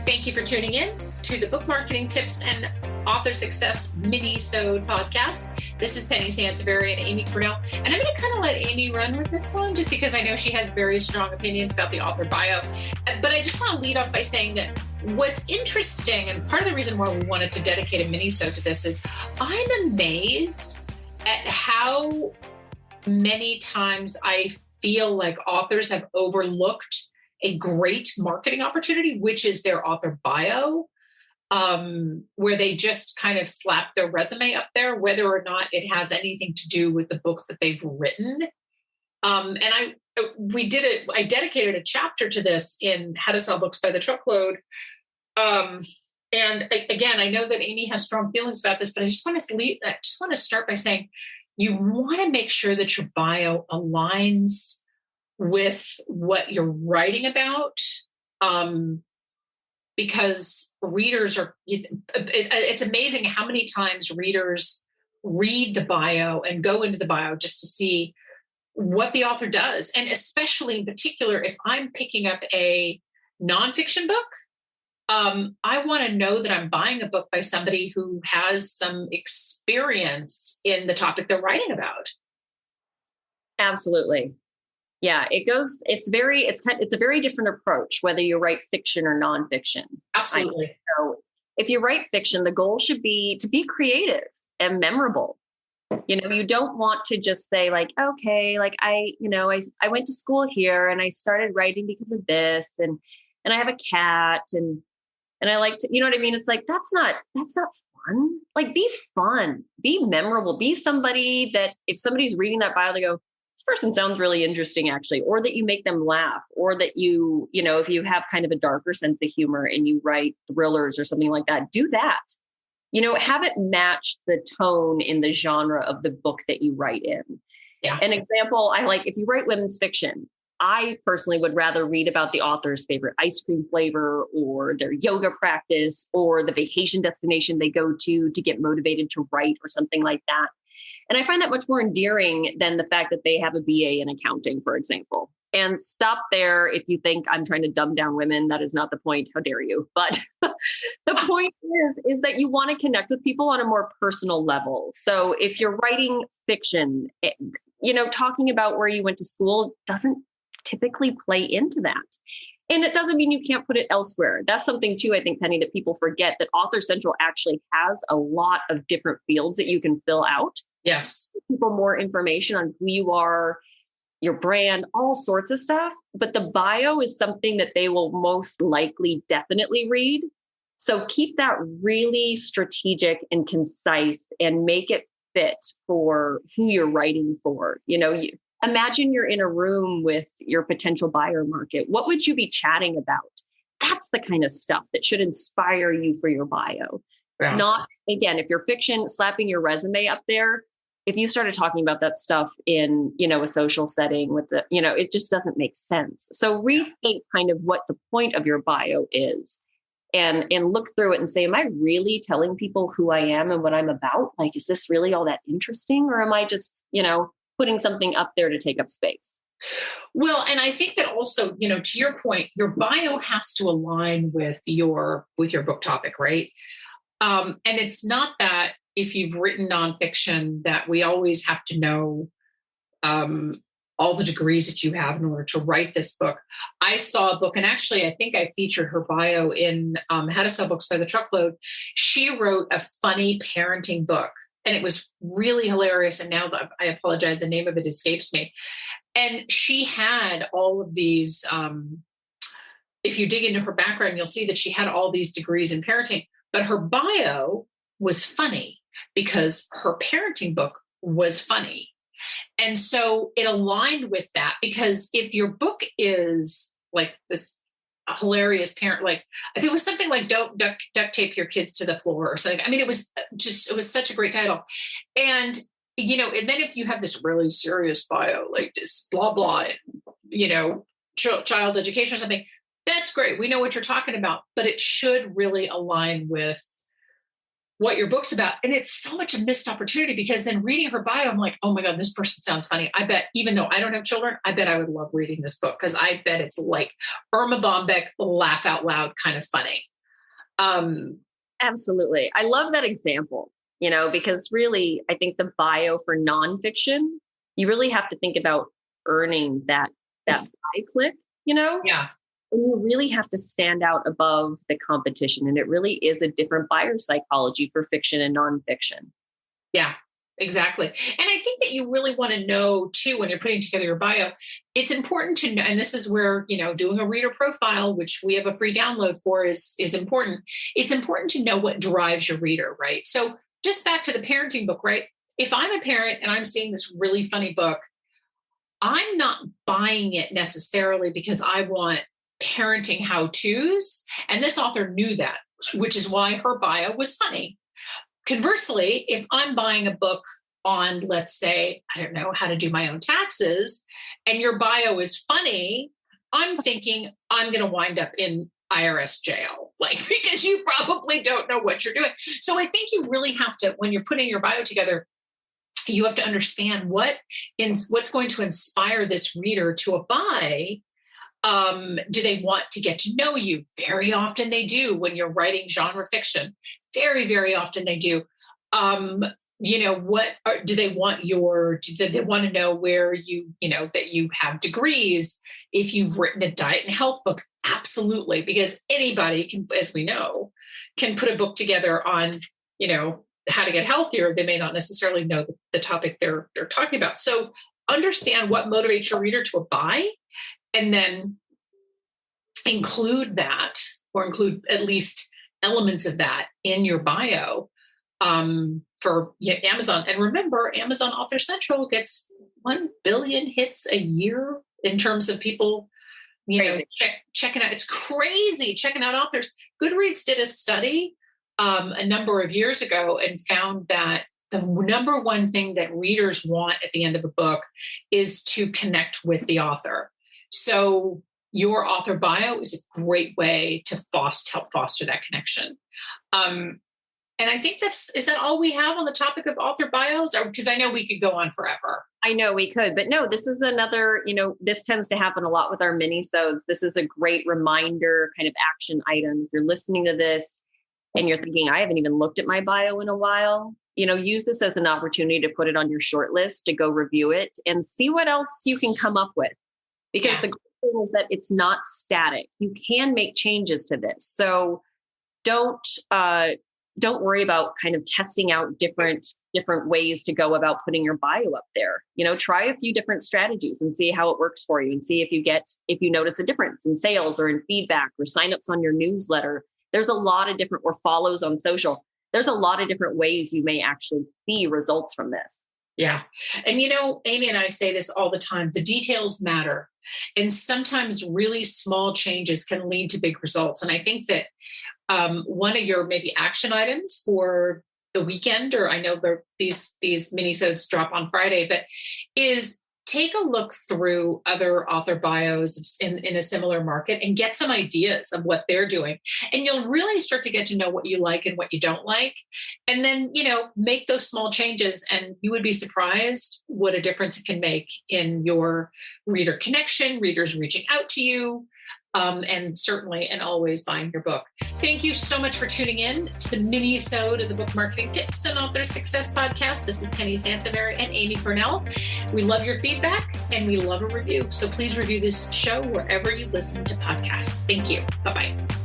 Thank you for tuning in to the Book Marketing Tips and Author Success Mini-Sode podcast. This is Penny Sansevieri and Amy Cornell. And I'm going to kind of let Amy run with this one just because I know she has very strong opinions about the author bio. But I just want to lead off by saying that what's interesting, and part of the reason why we wanted to dedicate a mini-sode to this, is I'm amazed at how many times I feel like authors have overlooked a great marketing opportunity, which is their author bio, where they just kind of slap their resume up there, whether or not it has anything to do with the book that they've written. I dedicated a chapter to this in How to Sell Books by the Truckload. Again, I know that Amy has strong feelings about this, but I just want to start by saying you want to make sure that your bio aligns with what you're writing about, because readers it's amazing how many times readers read the bio and go into the bio just to see what the author does. And especially in particular, if I'm picking up a nonfiction book, I want to know that I'm buying a book by somebody who has some experience in the topic they're writing about. Absolutely. Yeah, it's a very different approach, whether you write fiction or nonfiction. Absolutely. So if you write fiction, the goal should be to be creative and memorable. You don't want to just say like, okay, like I went to school here and I started writing because of this, and I have a cat and I like to, you know what I mean? It's like, that's not fun. Like, be fun, be memorable, be somebody that if somebody's reading that bio, they go, this person sounds really interesting, actually, or that you make them laugh, or that if you have kind of a darker sense of humor and you write thrillers or something like that, do that. Have it match the tone in the genre of the book that you write in. Yeah. An example, if you write women's fiction, I personally would rather read about the author's favorite ice cream flavor or their yoga practice or the vacation destination they go to get motivated to write or something like that. And I find that much more endearing than the fact that they have a BA in accounting, for example. And stop there if you think I'm trying to dumb down women. That is not the point. How dare you? But the point is that you want to connect with people on a more personal level. So if you're writing fiction, talking about where you went to school doesn't typically play into that. And it doesn't mean you can't put it elsewhere. That's something too, I think, Penny, that people forget, that Author Central actually has a lot of different fields that you can fill out. Yes. People more information on who you are, your brand, all sorts of stuff. But the bio is something that they will most likely definitely read. So keep that really strategic and concise and make it fit for who you're writing for. Imagine you're in a room with your potential buyer market. What would you be chatting about? That's the kind of stuff that should inspire you for your bio. Yeah. Not, again, if you're fiction, slapping your resume up there. If you started talking about that stuff in, a social setting with it just doesn't make sense. So rethink kind of what the point of your bio is and look through it and say, am I really telling people who I am and what I'm about? Like, is this really all that interesting? Or am I just, putting something up there to take up space? Well, and I think that also, to your point, your bio has to align with your book topic, right? And it's not that if you've written nonfiction that we always have to know all the degrees that you have in order to write this book. I saw a book, and actually, I think I featured her bio in How to Sell Books by the Truckload. She wrote a funny parenting book. And it was really hilarious. And now I apologize, the name of it escapes me. And she had all of these, if you dig into her background, you'll see that she had all these degrees in parenting, but her bio was funny because her parenting book was funny. And so it aligned with that, because if your book is like this hilarious parent, like if it was something like don't duct tape your kids to the floor or something, I mean, it was such a great title. And and then if you have this really serious bio like this blah blah, child education or something, that's great, we know what you're talking about, but it should really align with what your book's about. And it's so much a missed opportunity, because then reading her bio, I'm like, oh my God, this person sounds funny. I bet, even though I don't have children, I bet I would love reading this book, because I bet it's like Irma Bombeck laugh out loud kind of funny. Absolutely. I love that example, because really, I think the bio for nonfiction, you really have to think about earning that buy click, Yeah. and you really have to stand out above the competition. And it really is a different buyer psychology for fiction and nonfiction. Yeah, exactly. And I think that you really want to know too, when you're putting together your bio, it's important to know, and this is where, doing a reader profile, which we have a free download for, is important. It's important to know what drives your reader, right? So just back to the parenting book, right? If I'm a parent and I'm seeing this really funny book, I'm not buying it necessarily because I want parenting how-tos. And this author knew that, which is why her bio was funny. Conversely, if I'm buying a book on, let's say, I don't know, how to do my own taxes, and your bio is funny, I'm thinking I'm going to wind up in IRS jail, because you probably don't know what you're doing. So I think you really have to, when you're putting your bio together, you have to understand what's going to inspire this reader to a buy. Do they want to get to know you? Very often they do when you're writing genre fiction. Very, very often they do. Do they want do they want to know where that you have degrees? If you've written a diet and health book, absolutely. Because anybody can, as we know, can put a book together on, how to get healthier. They may not necessarily know the topic they're talking about. So understand what motivates your reader to buy, and then include that, or include at least elements of that in your bio for Amazon. And remember, Amazon Author Central gets 1 billion hits a year in terms of people, checking out. It's crazy checking out authors. Goodreads did a study a number of years ago and found that the number one thing that readers want at the end of a book is to connect with the author. So your author bio is a great way to help foster that connection. And I think is that all we have on the topic of author bios? Because I know we could go on forever. I know we could, but no, this is another, this tends to happen a lot with our minisodes. This is a great reminder, kind of action item. If you're listening to this and you're thinking, I haven't even looked at my bio in a while, use this as an opportunity to put it on your short list, to go review it and see what else you can come up with. Because the great thing is that it's not static. You can make changes to this. So don't worry about kind of testing out different ways to go about putting your bio up there. Try a few different strategies and see how it works for you, and see if you notice a difference in sales or in feedback or signups on your newsletter. There's a lot of different, or follows on social. There's a lot of different ways you may actually see results from this. Yeah. And, Amy and I say this all the time, the details matter. And sometimes really small changes can lead to big results. And I think that one of your maybe action items for the weekend, or I know these minisodes drop on Friday, but is take a look through other author bios in a similar market and get some ideas of what they're doing. And you'll really start to get to know what you like and what you don't like. And then, make those small changes, and you would be surprised what a difference it can make in your reader connection, readers reaching out to you, and certainly and always buying your book. Thank you so much for tuning in to the mini-sode of the Book Marketing Tips and Author Success Podcast. This is Penny Sansevieri and Amy Purnell. We love your feedback and we love a review. So please review this show wherever you listen to podcasts. Thank you. Bye-bye.